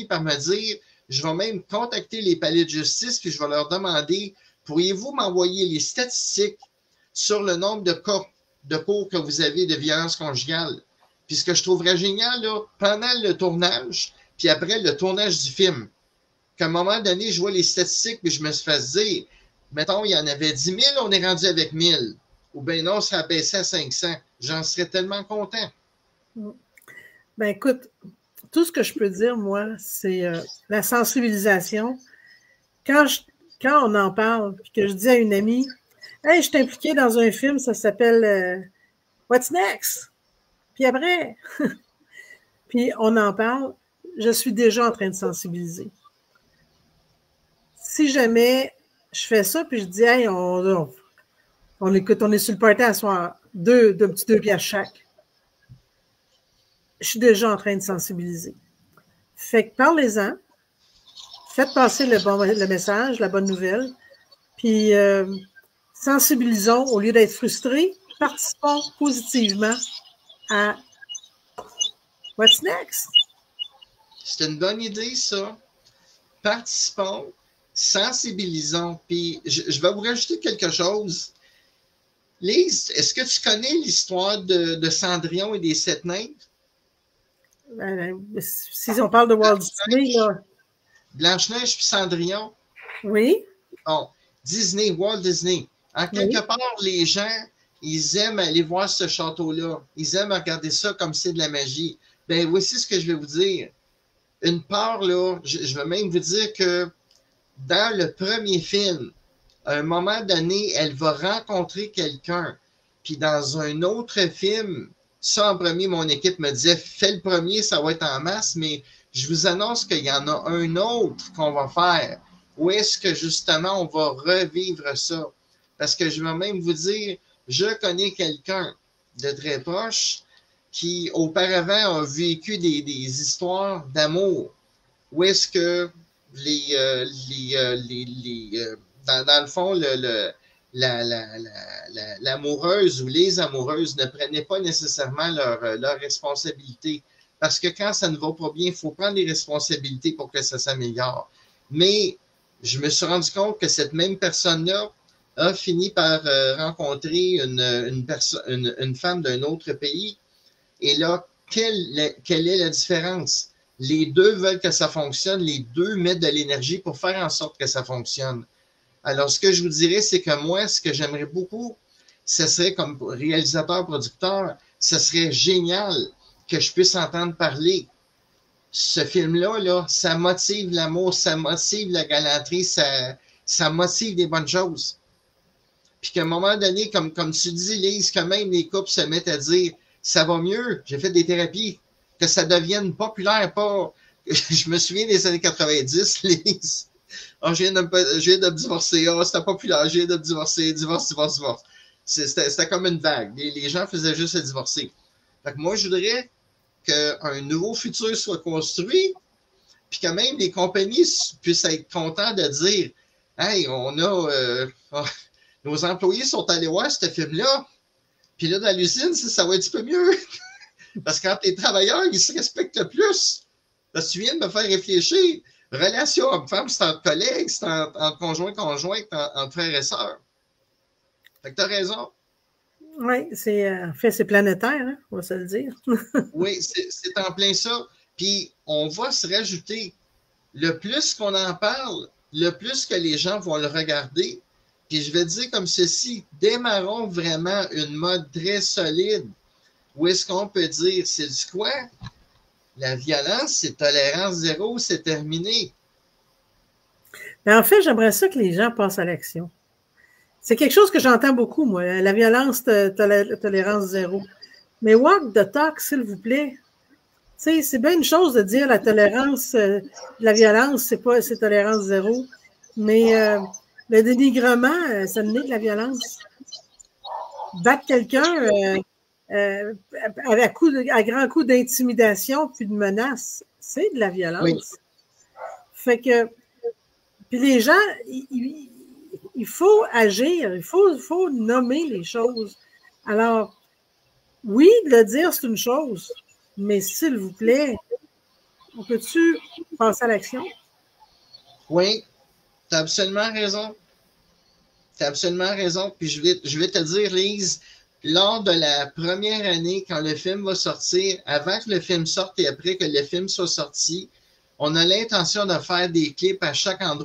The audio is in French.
par me dire, je vais même contacter les palais de justice, puis je vais leur demander, pourriez-vous m'envoyer les statistiques sur le nombre de cas de cours que vous avez de violence conjugale? Puis ce que je trouverais génial, là, pendant le tournage, puis après le tournage du film, qu'à un moment donné, je vois les statistiques, puis je me suis fait dire, mettons, il y en avait 10 000, on est rendu avec 1000. Ou bien non, ça a baissé à 500. J'en serais tellement content. Ben écoute, tout ce que je peux dire, moi, c'est la sensibilisation. Quand on en parle, puis que je dis à une amie, « Hey, je suis impliquée dans un film, ça s'appelle What's Next? » Puis après, puis on en parle, je suis déjà en train de sensibiliser. Si jamais je fais ça, puis je dis, « Hey, on écoute, on est sur le party à soir, deux petits 2 piastres chaque. » Je suis déjà en train de sensibiliser. Fait que parlez-en, faites passer le message, la bonne nouvelle, puis sensibilisons au lieu d'être frustrés, participons positivement à What's Next? C'est une bonne idée, ça. Participons, sensibilisons, puis je vais vous rajouter quelque chose. Lise, est-ce que tu connais l'histoire de Cendrillon et des 7 nains? Si on parle de Walt Disney, là. Blanche-Neige puis Cendrillon? Oui. Bon, Disney, Walt Disney. En quelque part, les gens, ils aiment aller voir ce château-là. Ils aiment regarder ça comme c'est de la magie. Ben, voici ce que je vais vous dire. Une part, là, je vais même vous dire que dans le premier film, à un moment donné, elle va rencontrer quelqu'un. Puis dans un autre film, ça en premier, mon équipe me disait, fais le premier, ça va être en masse, mais je vous annonce qu'il y en a un autre qu'on va faire. Où est-ce que justement on va revivre ça? Parce que je vais même vous dire, je connais quelqu'un de très proche qui auparavant a vécu des histoires d'amour. Où est-ce que dans le fond, l'amoureuse ou les amoureuses ne prenaient pas nécessairement leur responsabilité. Parce que quand ça ne va pas bien, il faut prendre les responsabilités pour que ça s'améliore. Mais je me suis rendu compte que cette même personne-là a fini par rencontrer une femme d'un autre pays. Et là, quelle est la différence? Les deux veulent que ça fonctionne, les deux mettent de l'énergie pour faire en sorte que ça fonctionne. Alors, ce que je vous dirais, c'est que moi, ce que j'aimerais beaucoup, ce serait comme réalisateur-producteur, ce serait génial que je puisse entendre parler. Ce film-là, là, ça motive l'amour, ça motive la galanterie, ça motive des bonnes choses. Puis qu'à un moment donné, comme tu dis, Lise, que même les couples se mettent à dire « ça va mieux, j'ai fait des thérapies », que ça devienne populaire, pas... Je me souviens des années 90, Lise. Oh, je viens de me divorcer, oh, c'était populaire, je viens de me divorcer, divorce. C'était comme une vague. Les gens faisaient juste se divorcer. Fait que moi, je voudrais qu'un nouveau futur soit construit, puis que même les compagnies puissent être contents de dire « Hey, nos employés sont allés voir ce film-là, puis là, dans l'usine, ça va un petit peu mieux. » Parce que quand les travailleurs, ils se respectent plus. Parce que tu viens de me faire réfléchir. Relation homme-femme, c'est entre collègues, c'est entre conjoint-conjointe, entre frères et sœurs. Fait que t'as raison. Oui, en fait, c'est planétaire, hein, on va se le dire. Oui, c'est en plein ça. Puis, on va se rajouter. Le plus qu'on en parle, le plus que les gens vont le regarder. Puis, je vais dire comme ceci, démarrons vraiment une mode très solide. Où est-ce qu'on peut dire, c'est du quoi? La violence, c'est tolérance zéro, c'est terminé. Mais en fait, j'aimerais ça que les gens passent à l'action. C'est quelque chose que j'entends beaucoup, moi. La violence, tolérance zéro. Mais walk the talk, s'il vous plaît. Tu sais, c'est bien une chose de dire la tolérance, la violence, c'est tolérance zéro. Mais le dénigrement, ça n'est de la violence. Battre quelqu'un à grands coups d'intimidation puis de menace, c'est de la violence. Oui. Fait que, puis les gens, il faut agir, il faut nommer les choses. Alors, oui, de le dire, c'est une chose, mais s'il vous plaît, On peut-tu passer à l'action? Oui, tu as absolument raison. Tu as absolument raison. Puis je vais te dire, Lise, lors de la première année, quand le film va sortir, avant que le film sorte et après que le film soit sorti, on a l'intention de faire des clips à chaque endroit